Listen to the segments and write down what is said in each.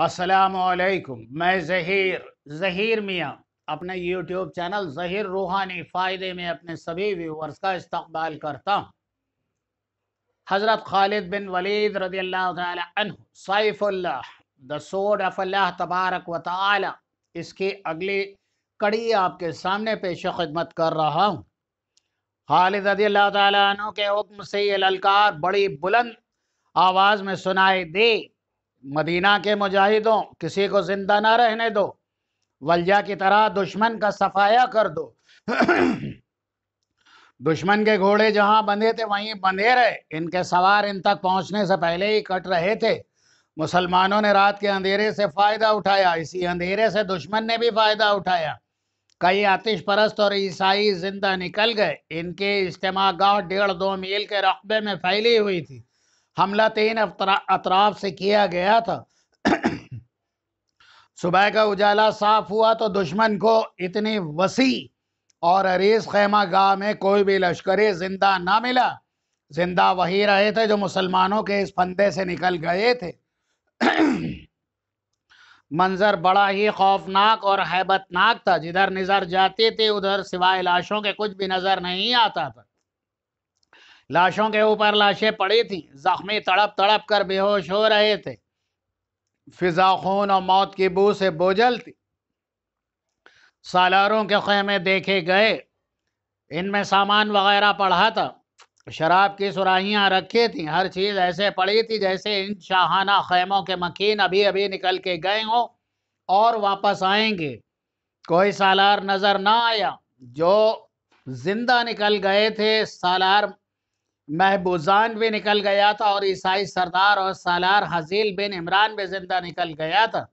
السلام علیکم، میں ظہیر میاں اپنے یوٹیوب چینل ظہیر روحانی فائدے میں اپنے سبھی ویورز کا استقبال کرتا ہوں۔ حضرت خالد بن ولید رضی اللہ تعالی عنہ سیف اللہ، دا سورڈ آف اللہ تبارک و تعالی، اس کی اگلی کڑی آپ کے سامنے پیش خدمت کر رہا ہوں۔ خالد رضی اللہ تعالی عنہ کے حکم سے یہ للکار بڑی بلند آواز میں سنائی دی: مدینہ کے مجاہدوں، کسی کو زندہ نہ رہنے دو، ولجا کی طرح دشمن کا صفایا کر دو۔ دشمن کے گھوڑے جہاں بندھے تھے وہیں بندھے رہے، ان کے سوار ان تک پہنچنے سے پہلے ہی کٹ رہے تھے۔ مسلمانوں نے رات کے اندھیرے سے فائدہ اٹھایا، اسی اندھیرے سے دشمن نے بھی فائدہ اٹھایا۔ کئی آتش پرست اور عیسائی زندہ نکل گئے۔ ان کے اجتماع گاہ 1.5-2 میل کے رقبے میں پھیلی ہوئی تھی۔ حملہ 3 اطراف سے کیا گیا تھا۔ صبح کا اجالا صاف ہوا تو دشمن کو اتنی وسیع اور عریض خیمہ گاہ میں کوئی بھی لشکری زندہ نہ ملا۔ زندہ وہی رہے تھے جو مسلمانوں کے اس پھندے سے نکل گئے تھے۔ منظر بڑا ہی خوفناک اور ہیبت ناک تھا۔ جدھر نظر جاتی تھی ادھر سوائے لاشوں کے کچھ بھی نظر نہیں آتا تھا۔ لاشوں کے اوپر لاشیں پڑی تھیں، زخمی تڑپ تڑپ کر بے ہوش ہو رہے تھے۔ فضا خون اور موت کی بو سے بوجھل تھی۔ سالاروں کے خیمے دیکھے گئے، ان میں سامان وغیرہ پڑا تھا، شراب کی سراہیاں رکھی تھیں، ہر چیز ایسے پڑی تھی جیسے ان شاہانہ خیموں کے مکین ابھی ابھی نکل کے گئے ہوں اور واپس آئیں گے۔ کوئی سالار نظر نہ آیا۔ جو زندہ نکل گئے تھے، سالار محبوزان بھی نکل گیا تھا اور عیسائی سردار اور سالار حزیل بن عمران بھی زندہ نکل گیا تھا۔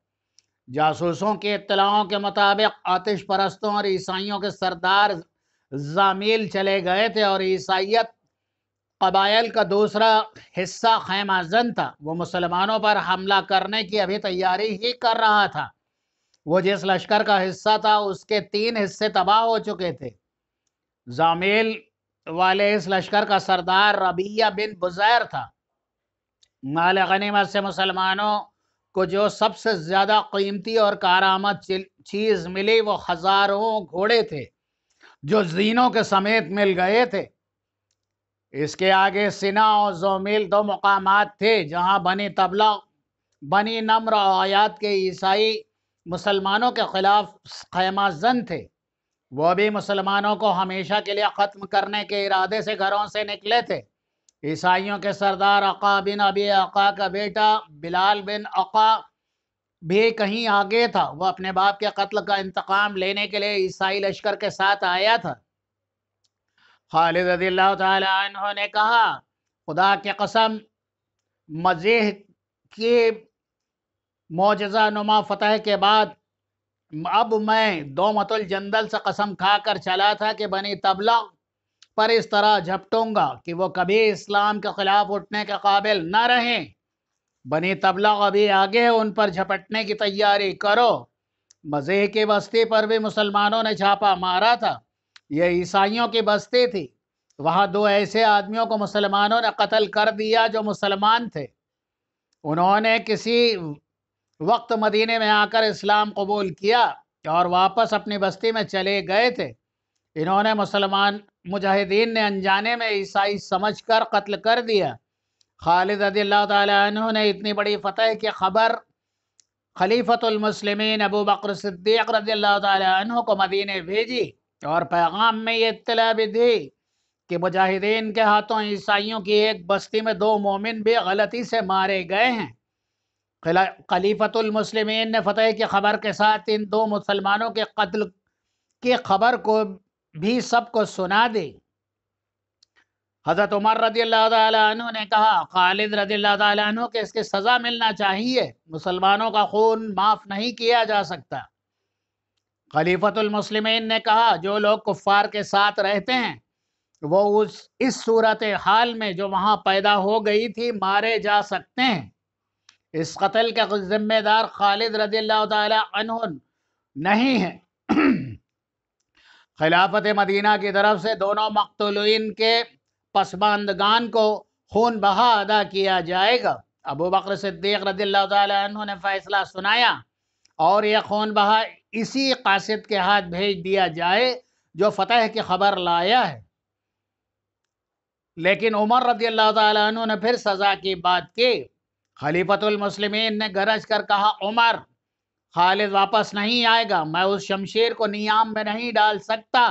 جاسوسوں کی اطلاعوں کے مطابق آتش پرستوں اور عیسائیوں کے سردار زامیل چلے گئے تھے اور عیسائیت قبائل کا دوسرا حصہ خیمہ زن تھا۔ وہ مسلمانوں پر حملہ کرنے کی ابھی تیاری ہی کر رہا تھا۔ وہ جس لشکر کا حصہ تھا اس کے 3 حصے تباہ ہو چکے تھے۔ زامیل والے اس لشکر کا سردار ربیہ بن بزیر تھا۔ مال غنیمت سے مسلمانوں کو جو سب سے زیادہ قیمتی اور کارآمد چیز ملی وہ ہزاروں گھوڑے تھے جو زینوں کے سمیت مل گئے تھے۔ اس کے آگے سنا اور زومیل 2 مقامات تھے جہاں بنی تبلغ، بنی نمر اور آیات کے عیسائی مسلمانوں کے خلاف خیمہ زن تھے۔ وہ بھی مسلمانوں کو ہمیشہ کے لیے ختم کرنے کے ارادے سے گھروں سے نکلے تھے۔ عیسائیوں کے سردار عقا بن ابی عقا کا بیٹا بلال بن عقا بھی کہیں آگے تھا۔ وہ اپنے باپ کے قتل کا انتقام لینے کے لیے عیسائی لشکر کے ساتھ آیا تھا۔ خالد رضی اللہ تعالی عنہ نے کہا: خدا کی قسم، مزیح کی معجزہ نما فتح کے بعد اب میں دومت الجندل سے قسم کھا کر چلا تھا کہ بنی تبلغ پر اس طرح جھپٹوں گا کہ وہ کبھی اسلام کے خلاف اٹھنے کے قابل نہ رہیں۔ بنی تبلغ ابھی آگے ہے، ان پر جھپٹنے کی تیاری کرو۔ مزیح کی بستی پر بھی مسلمانوں نے چھاپا مارا تھا۔ یہ عیسائیوں کی بستی تھی۔ وہاں 2 ایسے آدمیوں کو مسلمانوں نے قتل کر دیا جو مسلمان تھے۔ انہوں نے کسی وقت مدینے میں آ کر اسلام قبول کیا اور واپس اپنی بستی میں چلے گئے تھے۔ انہوں نے مسلمان مجاہدین نے انجانے میں عیسائی سمجھ کر قتل کر دیا۔ خالد رضی اللہ تعالی عنہ نے اتنی بڑی فتح کی خبر خلیفۃ المسلمین ابو بکر صدیق رضی اللہ تعالی عنہ کو مدینے بھیجی اور پیغام میں یہ اطلاع بھی دی کہ مجاہدین کے ہاتھوں عیسائیوں کی ایک بستی میں 2 مومن بھی غلطی سے مارے گئے ہیں۔ خلیفۃ المسلمین نے فتح کی خبر کے ساتھ ان 2 مسلمانوں کے قتل کی خبر کو بھی سب کو سنا دی۔ حضرت عمر رضی اللہ تعالی عنہ نے کہا: خالد رضی اللہ تعالی عنہ کہ اس کی سزا ملنا چاہیے، مسلمانوں کا خون معاف نہیں کیا جا سکتا۔ خلیفۃ المسلمین نے کہا: جو لوگ کفار کے ساتھ رہتے ہیں وہ اس صورتحال میں جو وہاں پیدا ہو گئی تھی مارے جا سکتے ہیں۔ اس قتل کے ذمہ دار خالد رضی اللہ تعالی عنہ نہیں ہے۔ خلافت مدینہ کی طرف سے دونوں مقتولین کے پسماندگان کو خون بہا ادا کیا جائے گا۔ ابو بکر صدیق رضی اللہ تعالیٰ عنہ نے فیصلہ سنایا اور یہ خون بہا اسی قاصد کے ہاتھ بھیج دیا جائے جو فتح کی خبر لایا ہے۔ لیکن عمر رضی اللہ تعالیٰ عنہ نے پھر سزا کی بات کی۔ خلیفۃ المسلمین نے گرج کر کہا، عمر، خالد واپس نہیں آئے گا، میں اس شمشیر کو نیام میں نہیں ڈال سکتا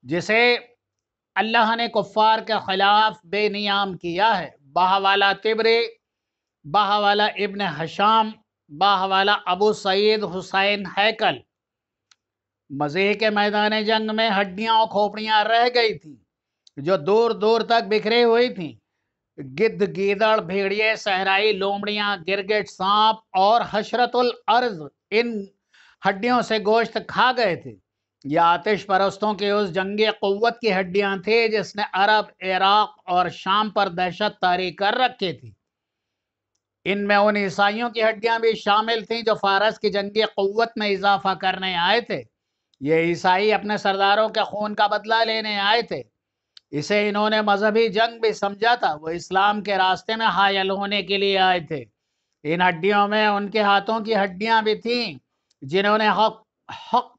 جسے اللہ نے کفار کے خلاف بے نیام کیا ہے۔ باہوالا تبری، باہوالا ابن حشام، باہوالا ابو سعید حسین ہیکل، مضیح کے میدان جنگ میں ہڈیاں اور کھوپڑیاں رہ گئی تھیں جو دور دور تک بکھری ہوئی تھیں۔ گدھ، گیدڑ، بھیڑیے، صحرائی لومڑیاں، گرگٹ، سانپ اور حشرت الارض ان ہڈیوں سے گوشت کھا گئے تھے۔ یہ آتش پرستوں کی اس جنگی قوت کی ہڈیاں تھیں جس نے عرب، عراق اور شام پر دہشت طاری کر رکھی تھی۔ ان میں ان عیسائیوں کی ہڈیاں بھی شامل تھیں جو فارس کی جنگی قوت میں اضافہ کرنے آئے تھے۔ یہ عیسائی اپنے سرداروں کے خون کا بدلہ لینے آئے تھے۔ اسے انہوں نے مذہبی جنگ بھی سمجھا تھا۔ وہ اسلام کے راستے میں حائل ہونے کے لیے آئے تھے۔ ان ہڈیوں میں ان کے ہاتھوں کی ہڈیاں بھی تھیں جنہوں نے حق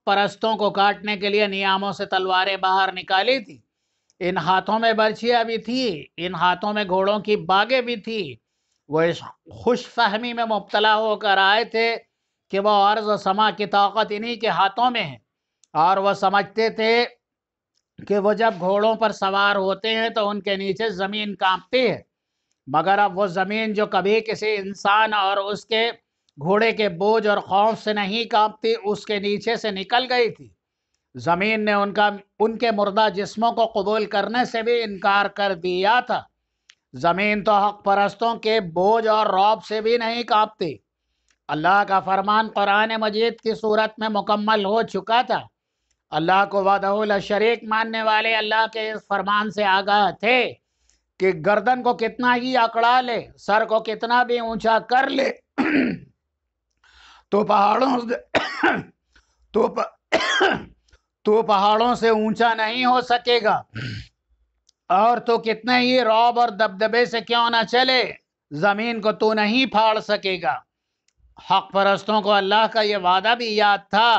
پرستوں کو کاٹنے کے لیے نیاموں سے تلواریں باہر نکالی تھی۔ ان ہاتھوں میں برچھیاں بھی تھی، ان ہاتھوں میں گھوڑوں کی باگیں بھی تھی۔ وہ اس خوش فہمی میں مبتلا ہو کر آئے تھے کہ وہ ارض و سما کی طاقت انہی کے ہاتھوں میں ہے، اور وہ سمجھتے تھے کہ وہ جب گھوڑوں پر سوار ہوتے ہیں تو ان کے نیچے زمین کانپتی ہے، مگر اب وہ زمین جو کبھی کسی انسان اور اس کے گھوڑے کے بوجھ اور خوف سے نہیں کانپتی، اس کے نیچے سے نکل گئی تھی۔ زمین نے ان کے مردہ جسموں کو قبول کرنے سے بھی انکار کر دیا تھا۔ زمین تو حق پرستوں کے بوجھ اور رعب سے بھی نہیں کانپتی۔ اللہ کا فرمان قرآن مجید کی صورت میں مکمل ہو چکا تھا۔ اللہ کو وحدہ لا شریک ماننے والے اللہ کے اس فرمان سے آگاہ تھے کہ گردن کو کتنا ہی اکڑا لے، سر کو کتنا بھی اونچا کر لے تو پہاڑوں سے اونچا نہیں ہو سکے گا، اور تو کتنے ہی رعب اور دبدبے سے کیوں نہ چلے، زمین کو تو نہیں پھاڑ سکے گا۔ حق پرستوں کو اللہ کا یہ وعدہ بھی یاد تھا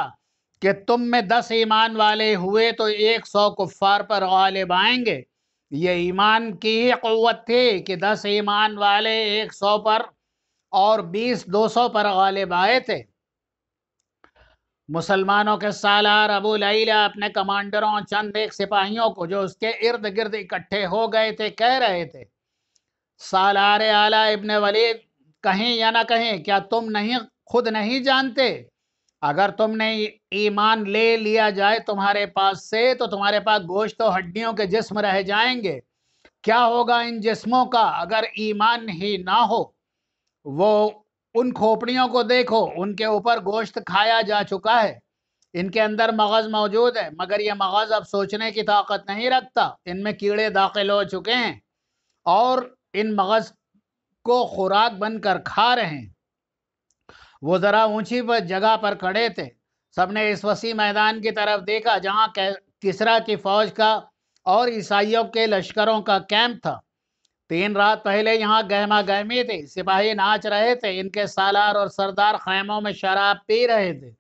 کہ تم میں 10 ایمان والے ہوئے تو 100 کفار پر غالب آئیں گے۔ یہ ایمان کی ہی قوت تھی کہ 10 ایمان والے 100 پر اور 20 200 پر غالب آئے تھے۔ مسلمانوں کے سالار ابو لیلہ اپنے کمانڈروں چند ایک سپاہیوں کو جو اس کے ارد گرد اکٹھے ہو گئے تھے کہہ رہے تھے، سالار اعلیٰ ابن ولید، کہیں یا نہ کہیں کیا تم خود نہیں جانتے اگر تم نے ایمان لے لیا جائے تمہارے پاس سے تو تمہارے پاس گوشت و ہڈیوں کے جسم رہ جائیں گے؟ کیا ہوگا ان جسموں کا اگر ایمان ہی نہ ہو؟ وہ ان کھوپڑیوں کو دیکھو، ان کے اوپر گوشت کھایا جا چکا ہے، ان کے اندر مغز موجود ہے، مگر یہ مغز اب سوچنے کی طاقت نہیں رکھتا، ان میں کیڑے داخل ہو چکے ہیں اور ان مغز کو خوراک بن کر کھا رہے ہیں۔ وہ ذرا اونچی جگہ پر کھڑے تھے، سب نے اس وسیع میدان کی طرف دیکھا جہاں کسریٰ کی فوج کا اور عیسائیوں کے لشکروں کا کیمپ تھا۔ 3 رات پہلے یہاں گہما گہمی تھی، سپاہی ناچ رہے تھے، ان کے سالار اور سردار خیموں میں شراب پی رہے تھے۔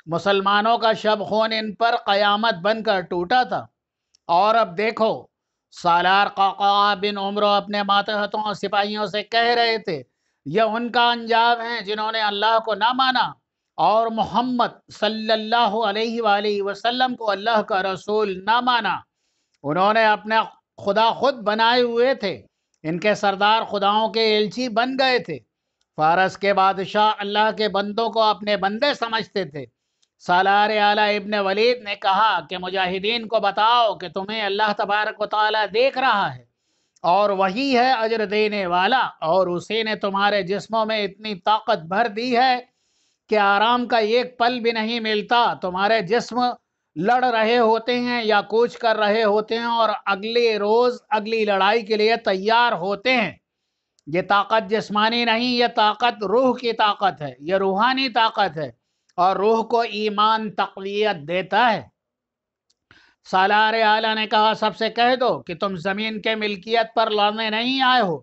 مسلمانوں کا شب خون ان پر قیامت بن کر ٹوٹا تھا۔ اور اب دیکھو، سالار قعقاع بن عمرو اپنے ماتحتوں اور سپاہیوں سے کہہ رہے تھے، یہ ان کا انجام ہے جنہوں نے اللہ کو نہ مانا اور محمد صلی اللہ علیہ وآلہ وسلم کو اللہ کا رسول نہ مانا۔ انہوں نے اپنے خدا خود بنائے ہوئے تھے، ان کے سردار خداؤں کے ایلچی بن گئے تھے۔ فارس کے بادشاہ اللہ کے بندوں کو اپنے بندے سمجھتے تھے۔ سالار اعلیٰ ابن ولید نے کہا کہ مجاہدین کو بتاؤ کہ تمہیں اللہ تبارک و تعالیٰ دیکھ رہا ہے اور وہی ہے اجر دینے والا، اور اسی نے تمہارے جسموں میں اتنی طاقت بھر دی ہے کہ آرام کا ایک پل بھی نہیں ملتا۔ تمہارے جسم لڑ رہے ہوتے ہیں یا کوچ کر رہے ہوتے ہیں اور اگلے روز اگلی لڑائی کے لیے تیار ہوتے ہیں۔ یہ طاقت جسمانی نہیں، یہ طاقت روح کی طاقت ہے، یہ روحانی طاقت ہے، اور روح کو ایمان تقویت دیتا ہے۔ سالار اعلیٰ نے کہا، سب سے کہہ دو کہ تم زمین کے ملکیت پر لڑنے نہیں آئے ہو،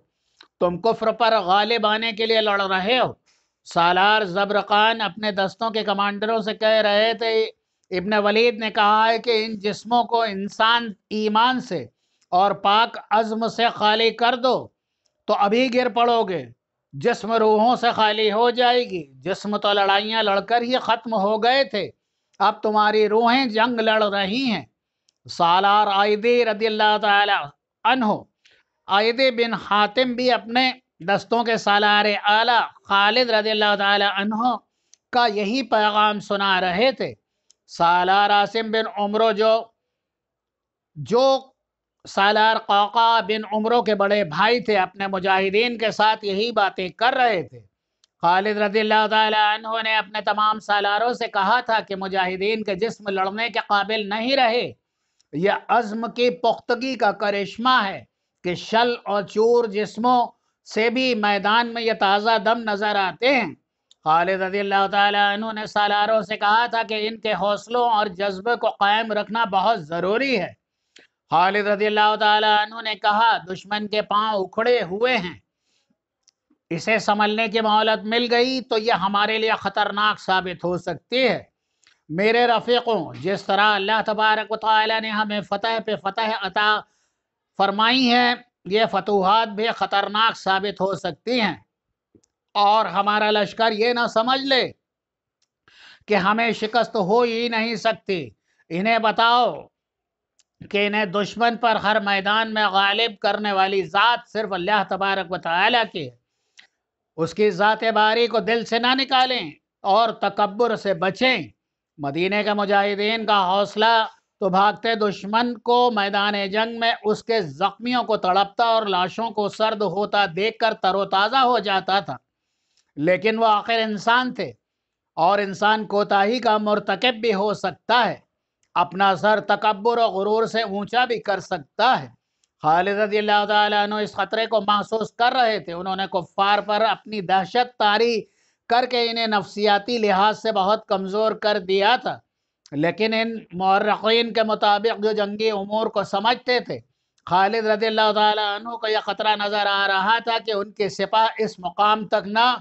تم کفر پر غالب آنے کے لیے لڑ رہے ہو۔ سالار زبرقان اپنے دستوں کے کمانڈروں سے کہہ رہے تھے، ابن ولید نے کہا ہے کہ ان جسموں کو انسان ایمان سے اور پاک عزم سے خالی کر دو تو ابھی گر پڑو گے، جسم روحوں سے خالی ہو جائے گی۔ جسم تو لڑائیاں لڑ کر ہی ختم ہو گئے تھے، اب تمہاری روحیں جنگ لڑ رہی ہیں۔ سالار عائدی رضی اللہ تعالی عنہ، عائدی بن حاتم بھی اپنے دستوں کے سالار اعلیٰ خالد رضی اللہ تعالی عنہ کا یہی پیغام سنا رہے تھے۔ سالار عاصم بن عمرو جو سالار قوقع بن عمرو کے بڑے بھائی تھے، اپنے مجاہدین کے ساتھ یہی باتیں کر رہے تھے۔ خالد رضی اللہ تعالی عنہ نے اپنے تمام سالاروں سے کہا تھا کہ مجاہدین کے جسم لڑنے کے قابل نہیں رہے، یہ عزم کی پختگی کا کرشمہ ہے کہ شل اور چور جسموں سے بھی میدان میں یہ تازہ دم نظر آتے ہیں۔ خالد رضی اللہ تعالی عنہ نے سالاروں سے کہا تھا کہ ان کے حوصلوں اور جذبے کو قائم رکھنا بہت ضروری ہے۔ خالد رضی اللہ تعالی عنہ نے کہا، دشمن کے پاؤں اکھڑے ہوئے ہیں، اسے سنبھلنے کی مہلت مل گئی تو یہ ہمارے لیے خطرناک ثابت ہو سکتی ہے۔ میرے رفیقوں، جس طرح اللہ تبارک و تعالی نے ہمیں فتح پہ فتح عطا فرمائی ہے، یہ فتوحات بھی خطرناک ثابت ہو سکتی ہیں، اور ہمارا لشکر یہ نہ سمجھ لے کہ ہمیں شکست ہو ہی نہیں سکتی۔ انہیں بتاؤ کہ انہیں دشمن پر ہر میدان میں غالب کرنے والی ذات صرف اللہ تبارک و تعالی کی ہے۔ اس کی ذات باری کو دل سے نہ نکالیں اور تکبر سے بچیں۔ مدینے کے مجاہدین کا حوصلہ تو بھاگتے دشمن کو میدان جنگ میں اس کے زخمیوں کو تڑپتا اور لاشوں کو سرد ہوتا دیکھ کر تر و تازہ ہو جاتا تھا، لیکن وہ آخر انسان تھے اور انسان کوتاہی کا مرتکب بھی ہو سکتا ہے، اپنا سر تکبر و غرور سے اونچا بھی کر سکتا ہے۔ خالد رضی اللہ تعالیٰ عنہ اس خطرے کو محسوس کر رہے تھے۔ انہوں نے کفار پر اپنی دہشت طاری کر کے انہیں نفسیاتی لحاظ سے بہت کمزور کر دیا تھا، لیکن ان مورخین کے مطابق جو جنگی امور کو سمجھتے تھے، خالد رضی اللہ تعالیٰ عنہ کو یہ خطرہ نظر آ رہا تھا کہ ان کے سپاہ اس مقام تک نہ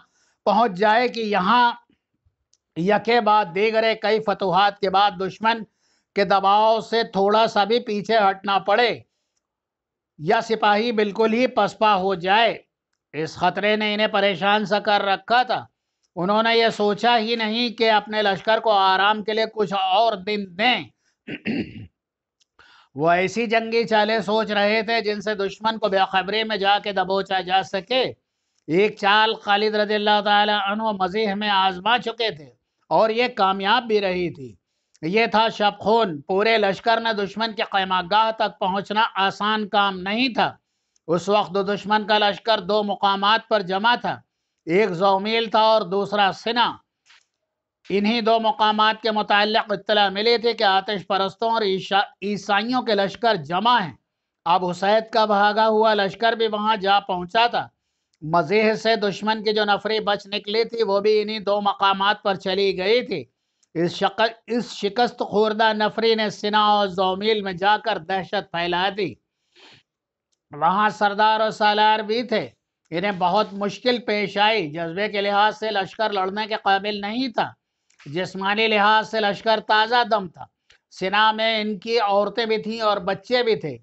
پہنچ جائے کہ یہاں یکے بعد دیگرے کئی فتوحات کے بعد دشمن کے دباؤ سے تھوڑا سا بھی پیچھے ہٹنا پڑے یا سپاہی بالکل ہی پسپا ہو جائے۔ اس خطرے نے انہیں پریشان سا کر رکھا تھا۔ انہوں نے یہ سوچا ہی نہیں کہ اپنے لشکر کو آرام کے لیے کچھ اور دن دیں۔ وہ ایسی جنگی چالیں سوچ رہے تھے جن سے دشمن کو بے خبری میں جا کے دبوچا جا سکے۔ ایک چال خالد رضی اللہ تعالی عنہ مزیح میں آزما چکے تھے اور یہ کامیاب بھی رہی تھی۔ یہ تھا شب خون۔ پورے لشکر میں دشمن کے خیمہ گاہ تک پہنچنا آسان کام نہیں تھا۔ اس وقت دشمن کا لشکر دو مقامات پر جمع تھا، ایک زومیل تھا اور دوسرا سنا۔ انہی دو مقامات کے متعلق اطلاع ملی تھی کہ آتش پرستوں اور عیسائیوں کے لشکر جمع ہیں۔ اب حسید کا بھاگا ہوا لشکر بھی وہاں جا پہنچا تھا۔ مزیح سے دشمن کی جو نفری بچ نکلی تھی وہ بھی انہی دو مقامات پر چلی گئی تھی۔ اس شکست خوردہ نفری نے سنا اور زومیل میں جا کر دہشت پھیلا دی۔ وہاں سردار اور سالار بھی تھے۔ انہیں بہت مشکل پیش آئی۔ جذبے کے لحاظ سے لشکر لڑنے کے قابل نہیں تھا، جسمانی لحاظ سے لشکر تازہ دم تھا۔ سنا میں ان کی عورتیں بھی تھیں اور بچے بھی تھے۔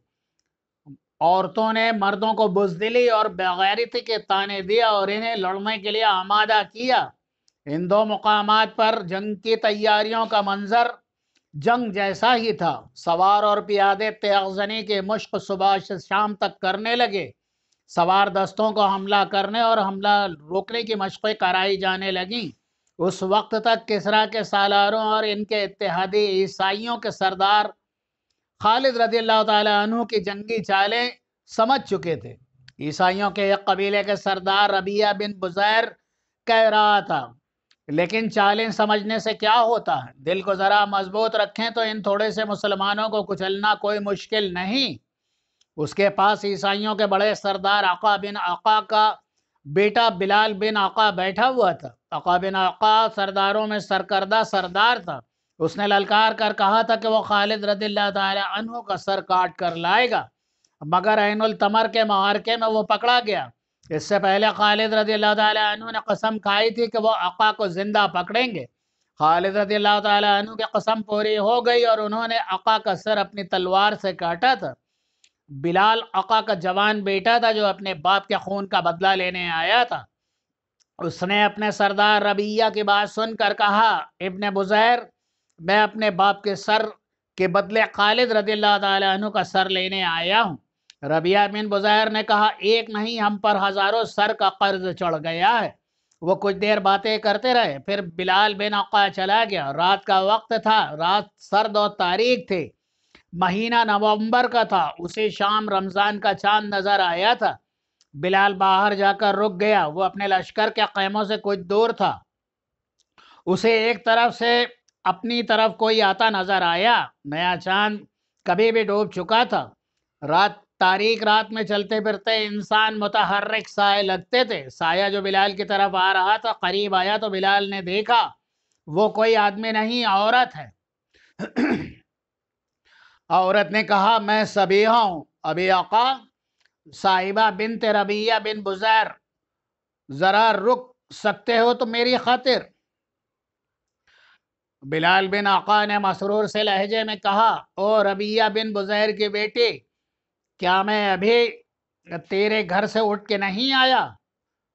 عورتوں نے مردوں کو بزدلی اور بےغیرتی کے طعنے دیا اور انہیں لڑنے کے لیے آمادہ کیا۔ ان دو مقامات پر جنگ کی تیاریوں کا منظر جنگ جیسا ہی تھا۔ سوار اور پیادے تیغ زنی کے مشق صبح سے شام تک کرنے لگے۔ سوار دستوں کو حملہ کرنے اور حملہ روکنے کی مشقیں کرائی جانے لگیں۔ اس وقت تک کسریٰ کے سالاروں اور ان کے اتحادی عیسائیوں کے سردار خالد رضی اللہ تعالیٰ عنہ کی جنگی چالیں سمجھ چکے تھے۔ عیسائیوں کے ایک قبیلے کے سردار ربیعہ بن بزیر کہہ رہا تھا، لیکن چالیں سمجھنے سے کیا ہوتا ہے، دل کو ذرا مضبوط رکھیں تو ان تھوڑے سے مسلمانوں کو کچلنا کوئی مشکل نہیں۔ اس کے پاس عیسائیوں کے بڑے سردار عقا بن عقا کا بیٹا بلال بن عقا بیٹھا ہوا تھا۔ عقا بن عقا سرداروں میں سرکردہ سردار تھا۔ اس نے للکار کر کہا تھا کہ وہ خالد رضی اللہ تعالی عنہ کا سر کاٹ کر لائے گا، مگر عین التمر کے معرکے میں وہ پکڑا گیا۔ اس سے پہلے خالد رضی اللہ تعالیٰ عنہ نے قسم کھائی تھی کہ وہ آقا کو زندہ پکڑیں گے۔ خالد رضی اللہ تعالیٰ عنہ کی قسم پوری ہو گئی اور انہوں نے آقا کا سر اپنی تلوار سے کاٹا تھا۔ بلال آقا کا جوان بیٹا تھا جو اپنے باپ کے خون کا بدلہ لینے آیا تھا۔ اس نے اپنے سردار ربیہ کی بات سن کر کہا، ابن بزیر، میں اپنے باپ کے سر کے بدلے خالد رضی اللہ تعالیٰ عنہ کا سر لینے آیا ہوں۔ ربیہ بن بزیر نے کہا، ایک نہیں ہم پر ہزاروں سر کا قرض چڑھ گیا ہے۔ وہ کچھ دیر باتیں کرتے رہے، پھر بلال بن عقا چلا گیا۔ رات کا وقت تھا، رات سرد و تاریک تھی، مہینہ نومبر کا تھا۔ اسی شام رمضان کا چاند نظر آیا تھا۔ بلال باہر جا کر رک گیا۔ وہ اپنے لشکر کے خیموں سے کچھ دور تھا۔ اسے ایک طرف سے اپنی طرف کوئی آتا نظر آیا۔ نیا چاند کبھی بھی ڈوب چکا تھا۔ تاریک رات میں چلتے پھرتے انسان متحرک سائے لگتے تھے۔ سایہ جو بلال کی طرف آ رہا تھا قریب آیا تو بلال نے دیکھا وہ کوئی آدمی نہیں، عورت ہے۔ عورت نے کہا، میں صبیحہ ہوں۔ ابھی آقا، صاحبہ بنت ربیہ بن بزیر، ذرا رک سکتے ہو تو میری خاطر؟ بلال بن عقا نے مسرور سے لہجے میں کہا، او ربیہ بن بزیر کی بیٹی، کیا میں ابھی تیرے گھر سے اٹھ کے نہیں آیا؟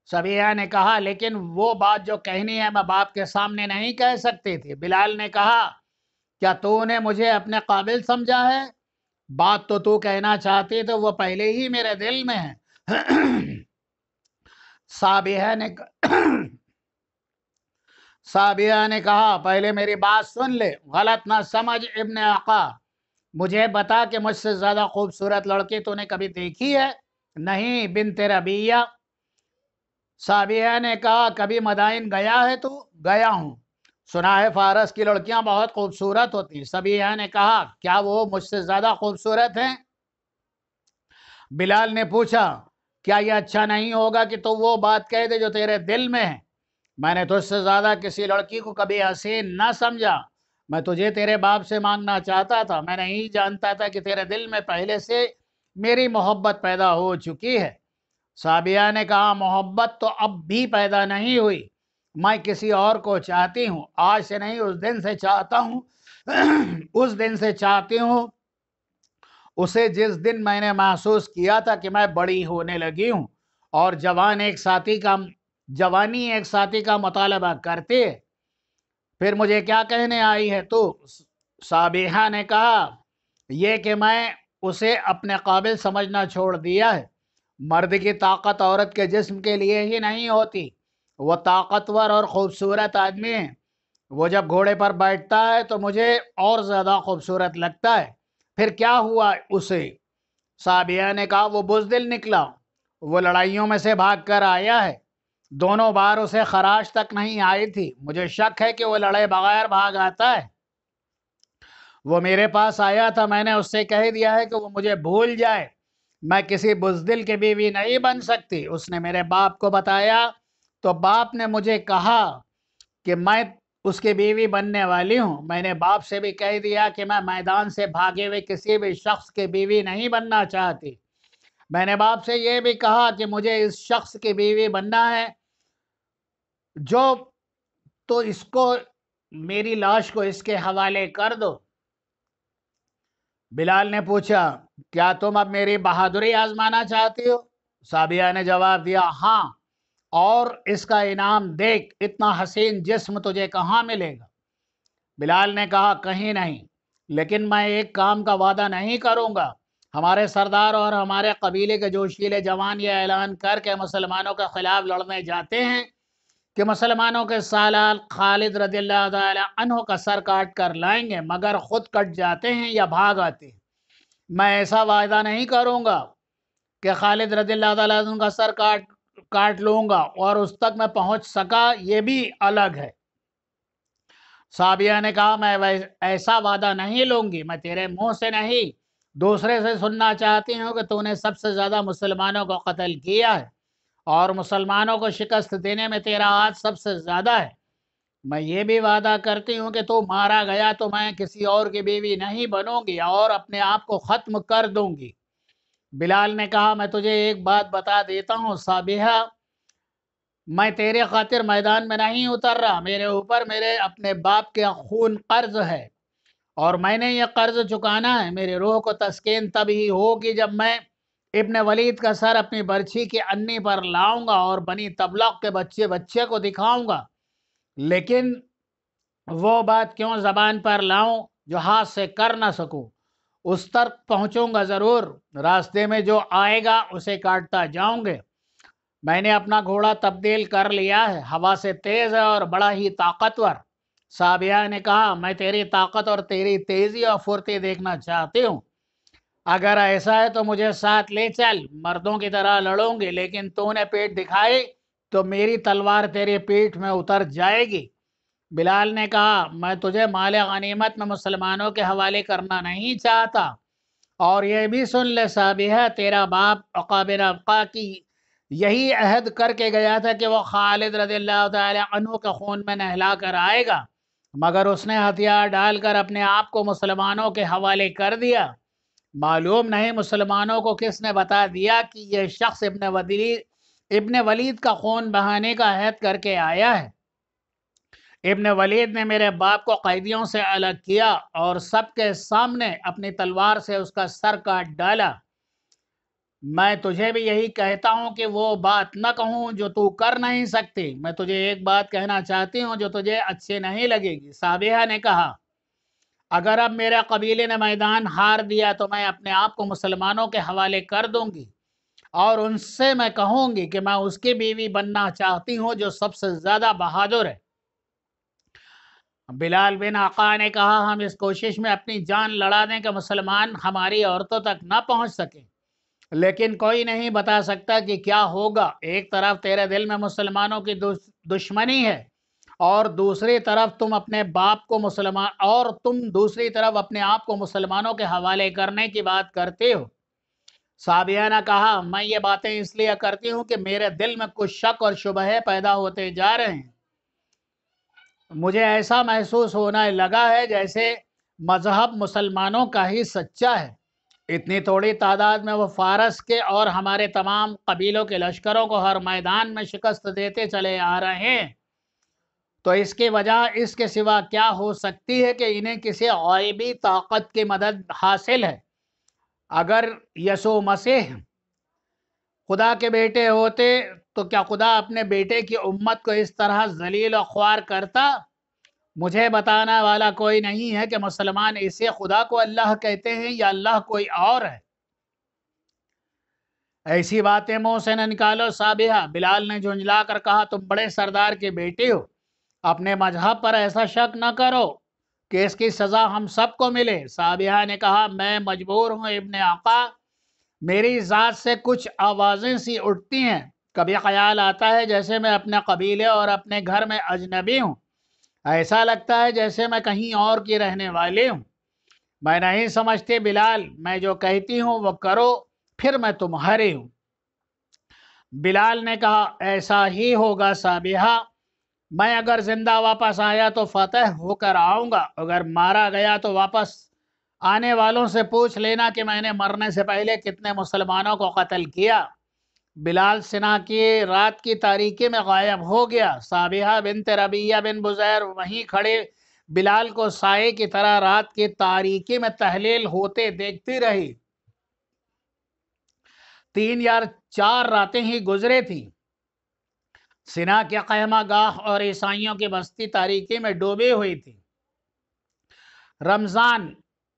صبیحہ نے کہا، لیکن وہ بات جو کہنی ہے میں باپ کے سامنے نہیں کہہ سکتی تھی۔ بلال نے کہا، کیا تو نے مجھے اپنے قابل سمجھا ہے؟ بات تو کہنا چاہتی تو وہ پہلے ہی میرے دل میں ہے۔ صابیہ نے کہا، پہلے میری بات سن لے، غلط نہ سمجھ ابن عقا، مجھے بتا کہ مجھ سے زیادہ خوبصورت لڑکی تو نے کبھی دیکھی ہے؟ نہیں بنت ربیہ۔ صابیہ نے کہا، کبھی مدائن گیا ہے تو؟ گیا ہوں، سنا ہے فارس کی لڑکیاں بہت خوبصورت ہوتی۔ صابیہ نے کہا، کیا وہ مجھ سے زیادہ خوبصورت ہیں؟ بلال نے پوچھا، کیا یہ اچھا نہیں ہوگا کہ تو وہ بات کہہ دے جو تیرے دل میں ہے؟ میں نے تجھ سے زیادہ کسی لڑکی کو کبھی حسین نہ سمجھا۔ میں تجھے تیرے باپ سے مانگنا چاہتا تھا، میں نہیں جانتا تھا کہ تیرے دل میں پہلے سے میری محبت پیدا ہو چکی ہے۔ صابیہ نے کہا، محبت تو اب بھی پیدا نہیں ہوئی، میں کسی اور کو چاہتی ہوں، آج سے نہیں اس دن سے چاہتا ہوں اس دن سے چاہتی ہوں اسے جس دن میں نے محسوس کیا تھا کہ میں بڑی ہونے لگی ہوں اور جوانی ایک ساتھی کا مطالبہ کرتی ہے۔ پھر مجھے کیا کہنے آئی ہے تو؟ صابیحہ نے کہا، یہ کہ میں اسے اپنے قابل سمجھنا چھوڑ دیا ہے۔ مرد کی طاقت عورت کے جسم کے لیے ہی نہیں ہوتی، وہ طاقتور اور خوبصورت آدمی ہے۔ وہ جب گھوڑے پر بیٹھتا ہے تو مجھے اور زیادہ خوبصورت لگتا ہے۔ پھر کیا ہوا اسے؟ صابیہ نے کہا، وہ بزدل نکلا، وہ لڑائیوں میں سے بھاگ کر آیا ہے، دونوں بار اسے خراش تک نہیں آئی تھی، مجھے شک ہے کہ وہ لڑے بغیر بھاگ آتا ہے۔ وہ میرے پاس آیا تھا، میں نے اس سے کہہ دیا ہے کہ وہ مجھے بھول جائے، میں کسی بزدل کی بیوی نہیں بن سکتی۔ اس نے میرے باپ کو بتایا تو باپ نے مجھے کہا کہ میں اس کی بیوی بننے والی ہوں۔ میں نے باپ سے بھی کہہ دیا کہ میں میدان سے بھاگے ہوئے کسی بھی شخص کی بیوی نہیں بننا چاہتی۔ میں نے باپ سے یہ بھی کہا کہ مجھے اس شخص کی بیوی بننا ہے جو تو اس کو میری لاش کو اس کے حوالے کر دو۔ بلال نے پوچھا، کیا تم اب میری بہادری آزمانا چاہتی ہو؟ صابیہ نے جواب دیا، ہاں، اور اس کا انعام دیکھ، اتنا حسین جسم تجھے کہاں ملے گا؟ بلال نے کہا، کہیں نہیں، لیکن میں ایک کام کا وعدہ نہیں کروں گا۔ ہمارے سردار اور ہمارے قبیلے کے جوشیلے جوان یہ اعلان کر کے مسلمانوں کے خلاف لڑنے جاتے ہیں کہ مسلمانوں کے سالار خالد رضی اللہ تعالی عنہ کا سر کاٹ کر لائیں گے، مگر خود کٹ جاتے ہیں یا بھاگ آتے ہیں۔ میں ایسا وعدہ نہیں کروں گا کہ خالد رضی اللہ تعالیٰ عنہ کا سر کاٹ لوں گا اور اس تک میں پہنچ سکا، یہ بھی الگ ہے۔ صابیہ نے کہا، میں ایسا وعدہ نہیں لوں گی، میں تیرے منہ سے نہیں دوسرے سے سننا چاہتی ہوں کہ تو نے سب سے زیادہ مسلمانوں کو قتل کیا ہے اور مسلمانوں کو شکست دینے میں تیرا ہاتھ سب سے زیادہ ہے۔ میں یہ بھی وعدہ کرتی ہوں کہ تو مارا گیا تو میں کسی اور کی بیوی نہیں بنوں گی اور اپنے آپ کو ختم کر دوں گی۔ بلال نے کہا میں تجھے ایک بات بتا دیتا ہوں صابیہ، میں تیرے خاطر میدان میں نہیں اتر رہا، میرے اوپر میرے اپنے باپ کے خون قرض ہے اور میں نے یہ قرض چکانا ہے۔ میری روح کو تسکین تب ہی ہوگی جب میں ابن ولید کا سر اپنی برچھی کی انی پر لاؤں گا اور بنی تبلق کے بچے بچے کو دکھاؤں گا، لیکن وہ بات کیوں زبان پر لاؤں جو ہاتھ سے کر نہ سکوں؟ اس تک پہنچوں گا ضرور، راستے میں جو آئے گا اسے کاٹتا جاؤں گے۔ میں نے اپنا گھوڑا تبدیل کر لیا ہے، ہوا سے تیز ہے اور بڑا ہی طاقتور۔ صابیہ نے کہا میں تیری طاقت اور تیری تیزی اور پھرتی دیکھنا چاہتی ہوں، اگر ایسا ہے تو مجھے ساتھ لے چل، مردوں کی طرح لڑوں گی، لیکن تو نے پیٹ دکھائی تو میری تلوار تیری پیٹھ میں اتر جائے گی۔ بلال نے کہا میں تجھے مال غنیمت میں مسلمانوں کے حوالے کرنا نہیں چاہتا، اور یہ بھی سن لے صابیہ، تیرا باپ عقا بن ابقا کی یہی عہد کر کے گیا تھا کہ وہ خالد رضی اللہ تعالی عنہ کے خون میں نہلا کر آئے گا، مگر اس نے ہتھیار ڈال کر اپنے آپ کو مسلمانوں کے حوالے کر دیا۔ معلوم نہیں مسلمانوں کو کس نے بتا دیا کہ یہ شخص ابن ولید کا خون بہانے کا عہد کر کے آیا ہے۔ ابن ولید نے میرے باپ کو قیدیوں سے الگ کیا اور سب کے سامنے اپنی تلوار سے اس کا سر کاٹ ڈالا۔ میں تجھے بھی یہی کہتا ہوں کہ وہ بات نہ کہوں جو تو کر نہیں سکتی۔ میں تجھے ایک بات کہنا چاہتی ہوں جو تجھے اچھی نہیں لگے گی۔ صابیہ نے کہا اگر اب میرے قبیلے نے میدان ہار دیا تو میں اپنے آپ کو مسلمانوں کے حوالے کر دوں گی اور ان سے میں کہوں گی کہ میں اس کی بیوی بننا چاہتی ہوں جو سب سے زیادہ بہادر ہے۔ بلال بن عقا نے کہا ہم اس کوشش میں اپنی جان لڑا دیں کہ مسلمان ہماری عورتوں تک نہ پہنچ سکیں، لیکن کوئی نہیں بتا سکتا کہ کیا ہوگا۔ ایک طرف تیرے دل میں مسلمانوں کی دشمنی ہے اور دوسری طرف تم اپنے باپ کو دوسری طرف اپنے آپ کو مسلمانوں کے حوالے کرنے کی بات کرتے ہو۔ صابیہ نے کہا میں یہ باتیں اس لیے کرتی ہوں کہ میرے دل میں کچھ شک اور شبہ پیدا ہوتے جا رہے ہیں۔ مجھے ایسا محسوس ہونے لگا ہے جیسے مذہب مسلمانوں کا ہی سچا ہے۔ اتنی تھوڑی تعداد میں وہ فارس کے اور ہمارے تمام قبیلوں کے لشکروں کو ہر میدان میں شکست دیتے چلے آ رہے ہیں، تو اس کی وجہ اس کے سوا کیا ہو سکتی ہے کہ انہیں کسی غیبی طاقت کی مدد حاصل ہے۔ اگر یسوع مسیح خدا کے بیٹے ہوتے تو کیا خدا اپنے بیٹے کی امت کو اس طرح ذلیل و خوار کرتا؟ مجھے بتانا والا کوئی نہیں ہے کہ مسلمان اسے خدا کو اللہ کہتے ہیں یا اللہ کوئی اور ہے۔ ایسی باتیں منہ سے نہ نکالو صابیہ، بلال نے جھنجلا کر کہا تم بڑے سردار کے بیٹے ہو، اپنے مذہب پر ایسا شک نہ کرو کہ اس کی سزا ہم سب کو ملے۔ صابیہ نے کہا میں مجبور ہوں ابن عقا، میری ذات سے کچھ آوازیں سی اٹھتی ہیں، کبھی خیال آتا ہے جیسے میں اپنے قبیلے اور اپنے گھر میں اجنبی ہوں، ایسا لگتا ہے جیسے میں کہیں اور کی رہنے والی ہوں۔ میں نہیں سمجھتی بلال، میں جو کہتی ہوں وہ کرو، پھر میں تمہاری ہوں۔ بلال نے کہا ایسا ہی ہوگا صابیہ، میں اگر زندہ واپس آیا تو فتح ہو کر آؤں گا، اگر مارا گیا تو واپس آنے والوں سے پوچھ لینا کہ میں نے مرنے سے پہلے کتنے مسلمانوں کو قتل کیا۔ بلال سنا کی رات کی تاریکی میں غائب ہو گیا۔ صابیہ بنت ربیہ بن بزیر وہیں کھڑے بلال کو سائے کی طرح رات کی تاریکی میں تحلیل ہوتے دیکھتی رہی۔ 3 یا 4 راتیں ہی گزرے تھیں۔ سنا کے خیمہ گاہ اور عیسائیوں کی بستی تاریکی میں ڈوبی ہوئی تھی۔ رمضان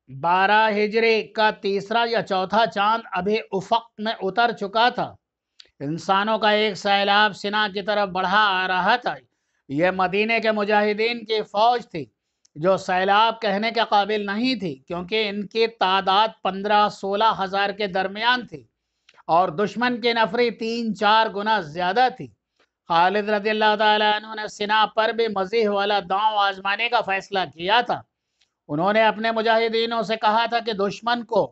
12 ہجری کا تیسرا یا چوتھا چاند ابھی افق میں اتر چکا تھا۔ انسانوں کا ایک سیلاب سنا کی طرف بڑھا آ رہا تھا۔ یہ مدینے کے مجاہدین کی فوج تھی جو سیلاب کہنے کے قابل نہیں تھی، کیونکہ ان کی تعداد 15-16 ہزار کے درمیان تھی اور دشمن کی نفری 3-4 گنا زیادہ تھی۔ خالد رضی اللہ تعالیٰ عنہ نے سنا پر بھی مزیح والا داؤں آزمانے کا فیصلہ کیا تھا۔ انہوں نے اپنے مجاہدینوں سے کہا تھا کہ دشمن کو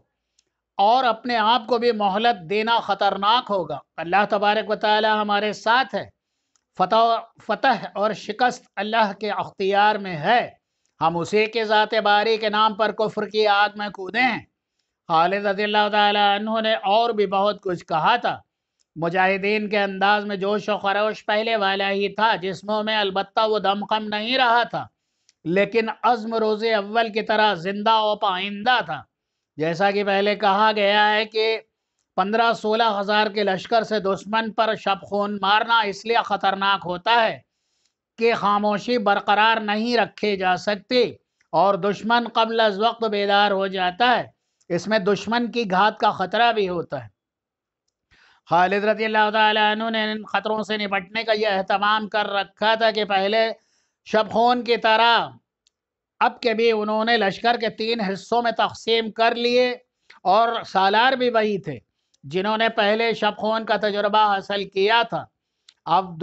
اور اپنے آپ کو بھی مہلت دینا خطرناک ہوگا۔ اللہ تبارک و تعالی ہمارے ساتھ ہے، فتح اور شکست اللہ کے اختیار میں ہے، ہم اسی کے ذات باری کے نام پر کفر کی آگ میں کودے ہیں۔ خالد رضی اللہ تعالیٰ عنہ نے اور بھی بہت کچھ کہا تھا۔ مجاہدین کے انداز میں جوش و خروش پہلے والا ہی تھا، جسموں میں البتہ وہ دمخم نہیں رہا تھا، لیکن عزم روز اول کی طرح زندہ و پائندہ تھا۔ جیسا کہ پہلے کہا گیا ہے کہ 15-16 ہزار کے لشکر سے دشمن پر شب خون مارنا اس لیے خطرناک ہوتا ہے کہ خاموشی برقرار نہیں رکھی جا سکتی اور دشمن قبل از وقت بیدار ہو جاتا ہے، اس میں دشمن کی گھات کا خطرہ بھی ہوتا ہے۔ خالد رضی اللہ تعالیٰ عنہ نے ان خطروں سے نپٹنے کا یہ اہتمام کر رکھا تھا کہ پہلے شب خون کی طرح اب کے بھی انہوں نے لشکر کے 3 حصوں میں تقسیم کر لیے، اور سالار بھی وہی تھے جنہوں نے پہلے شب خون کا تجربہ حاصل کیا تھا۔ اب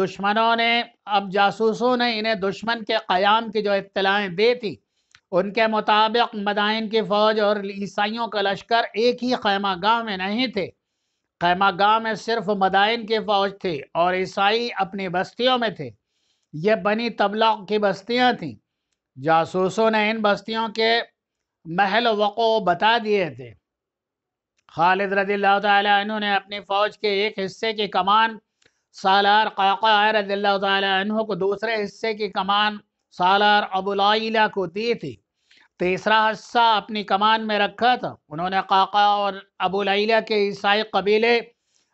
جاسوسوں نے انہیں دشمن کے قیام کی جو اطلاعیں دی تھی، ان کے مطابق مدائن کی فوج اور عیسائیوں کا لشکر ایک ہی خیمہ گاہ میں نہیں تھے۔ خیمہ گاہ میں صرف مدائن کی فوج تھی اور عیسائی اپنی بستیوں میں تھے۔ یہ بنی تبلغ کی بستیاں تھیں۔ جاسوسوں نے ان بستیوں کے محل وقوع بتا دیے تھے۔ خالد رضی اللہ تعالیٰ عنہ نے اپنی فوج کے ایک حصے کی کمان سالار قعقاع رضی اللہ تعالیٰ عنہ کو، دوسرے حصے کی کمان سالار ابو العیلہ کو دی تھی، تیسرا حصہ اپنی کمان میں رکھا تھا۔ انہوں نے قعقاع اور ابو العیلہ کے عیسائی قبیلے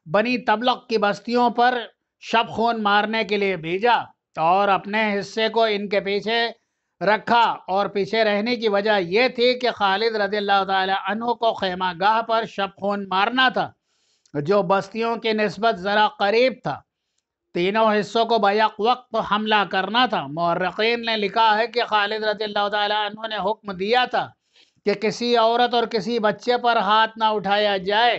بنی تبلغ کی بستیوں پر شب خون مارنے کے لیے بھیجا اور اپنے حصے کو ان کے پیچھے رکھا، اور پیچھے رہنے کی وجہ یہ تھی کہ خالد رضی اللہ تعالی عنہ کو خیمہ گاہ پر شب خون مارنا تھا جو بستیوں کی نسبت ذرا قریب تھا۔ تینوں حصوں کو بیک وقت حملہ کرنا تھا۔ مورخین نے لکھا ہے کہ خالد رضی اللہ تعالی عنہ نے حکم دیا تھا کہ کسی عورت اور کسی بچے پر ہاتھ نہ اٹھایا جائے۔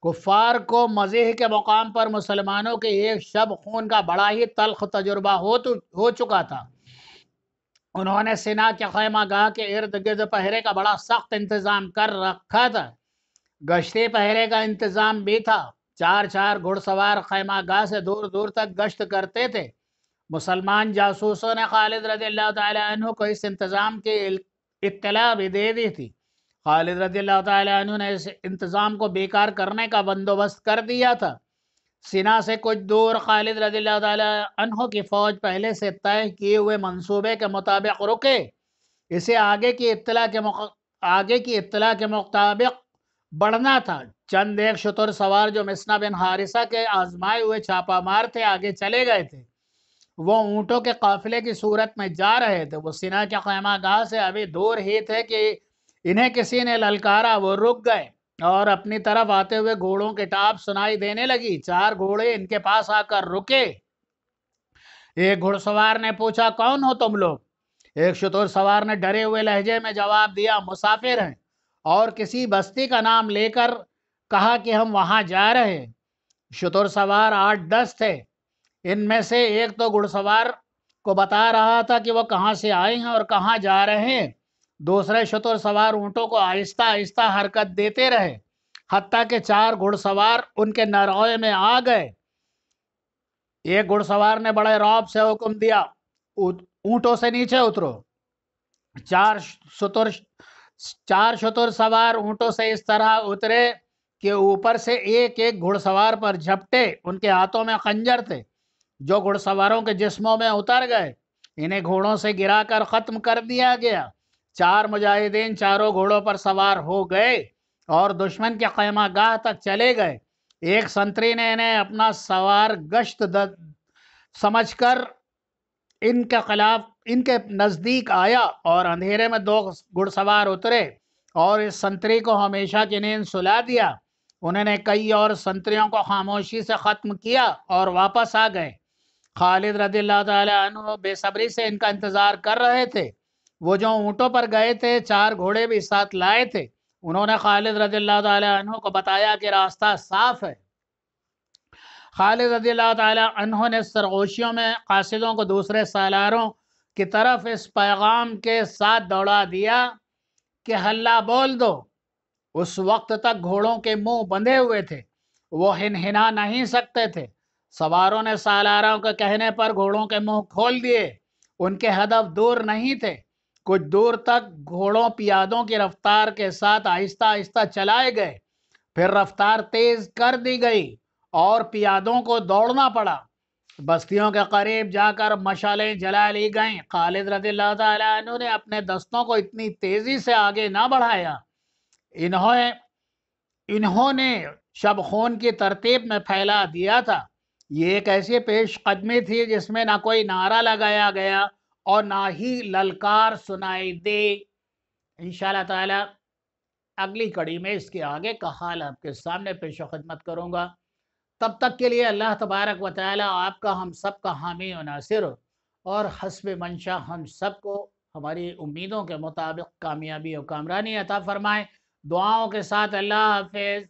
کفار کو مزیح کے مقام پر مسلمانوں کے ایک شب خون کا بڑا ہی تلخ تجربہ ہو چکا تھا۔ انہوں نے سنا کے خیمہ گاہ کے ارد گرد پہرے کا بڑا سخت انتظام کر رکھا تھا۔ گشتی پہرے کا انتظام بھی تھا۔ 4 گھڑ سوار خیمہ گاہ سے دور دور تک گشت کرتے تھے۔ مسلمان جاسوسوں نے خالد رضی اللہ تعالیٰ عنہ کو اس انتظام کی اطلاع بھی دے دی تھی۔ خالد رضی اللہ تعالیٰ عنہ نے اس انتظام کو بیکار کرنے کا بندوبست کر دیا تھا۔ سینا سے کچھ دور خالد رضی اللہ تعالیٰ عنہ کی فوج پہلے سے طے کیے ہوئے منصوبے کے مطابق رکے۔ اسے آگے کی اطلاع کے مطابق بڑھنا تھا۔ چند ایک شتر سوار جو مسنا بن حارثہ کے آزمائے ہوئے چھاپا مار تھے آگے چلے گئے تھے۔ وہ اونٹوں کے قافلے کی صورت میں جا رہے تھے۔ وہ سینا کے خیمہ گاہ سے ابھی دور ہی تھے کہ انہیں کسی نے للکارا۔ وہ رک گئے اور اپنی طرف آتے ہوئے گھوڑوں کی ٹاپ سنائی دینے لگی۔ 4 گھوڑے ان کے پاس آ کر رکے۔ ایک گھڑ سوار نے پوچھا، کون ہو تم لوگ؟ ایک شتر سوار نے ڈرے ہوئے لہجے میں جواب دیا، مسافر ہیں، اور کسی بستی کا نام لے کر کہا کہ ہم وہاں جا رہے ہیں۔ شتر سوار 8-10 تھے۔ ان میں سے ایک تو گھڑ سوار کو بتا رہا تھا کہ وہ کہاں سے آئے ہیں اور کہاں جا رہے ہیں۔ دوسرے شتر سوار اونٹوں کو آہستہ آہستہ حرکت دیتے رہے، حتیٰ کہ 4 گھڑ سوار ان کے نرغے میں آ گئے۔ ایک گھڑ سوار نے بڑے رعب سے حکم دیا، اونٹوں سے نیچے اترو۔ 4 شتر سوار اونٹوں سے اس طرح اترے کہ اوپر سے ایک ایک گھڑ سوار پر جھپٹے۔ ان کے ہاتھوں میں خنجر تھے جو گھڑ سواروں کے جسموں میں اتر گئے۔ انہیں گھوڑوں سے گرا کر ختم کر دیا گیا۔ 4 مجاہدین چاروں گھوڑوں پر سوار ہو گئے اور دشمن کے خیمہ گاہ تک چلے گئے۔ ایک سنتری نے انہیں اپنا سوار گشت سمجھ کر ان کے نزدیک آیا اور اندھیرے میں 2 گھڑ سوار اترے اور اس سنتری کو ہمیشہ کی نیند سلا دیا۔ انہوں نے کئی اور سنتریوں کو خاموشی سے ختم کیا اور واپس آ گئے۔ خالد رضی اللہ تعالیٰ عنہ بے صبری سے ان کا انتظار کر رہے تھے۔ وہ جو اونٹوں پر گئے تھے 4 گھوڑے بھی ساتھ لائے تھے۔ انہوں نے خالد رضی اللہ تعالیٰ عنہ کو بتایا کہ راستہ صاف ہے۔ خالد رضی اللہ تعالیٰ عنہ نے سرگوشیوں میں قاصدوں کو دوسرے سالاروں کی طرف اس پیغام کے ساتھ دوڑا دیا کہ ہلا بول دو۔ اس وقت تک گھوڑوں کے منہ بندھے ہوئے تھے، وہ ہنہنا نہیں سکتے تھے۔ سواروں نے سالاروں کے کہنے پر گھوڑوں کے منہ کھول دیے۔ ان کے ہدف دور نہیں تھے۔ کچھ دور تک گھوڑوں پیادوں کی رفتار کے ساتھ آہستہ آہستہ چلائے گئے، پھر رفتار تیز کر دی گئی اور پیادوں کو دوڑنا پڑا۔ بستیوں کے قریب جا کر مشالیں جلا لی گئیں۔ خالد رضی اللہ تعالیٰ عنہ نے اپنے دستوں کو اتنی تیزی سے آگے نہ بڑھایا، انہوں نے شب خون کی ترتیب میں پھیلا دیا تھا۔ یہ ایک ایسی پیش قدمی تھی جس میں نہ کوئی نعرہ لگایا گیا اور نہ ہی للکار سنائی دے۔ انشاءاللہ تعالی اگلی کڑی میں اس کے آگے کا حال آپ کے سامنے پیش خدمت کروں گا۔ تب تک کے لیے اللہ تبارک و تعالی آپ کا ہم سب کا حامی و ناصر اور حسب منشا ہم سب کو ہماری امیدوں کے مطابق کامیابی و کامرانی عطا فرمائے۔ دعاؤں کے ساتھ اللہ حافظ۔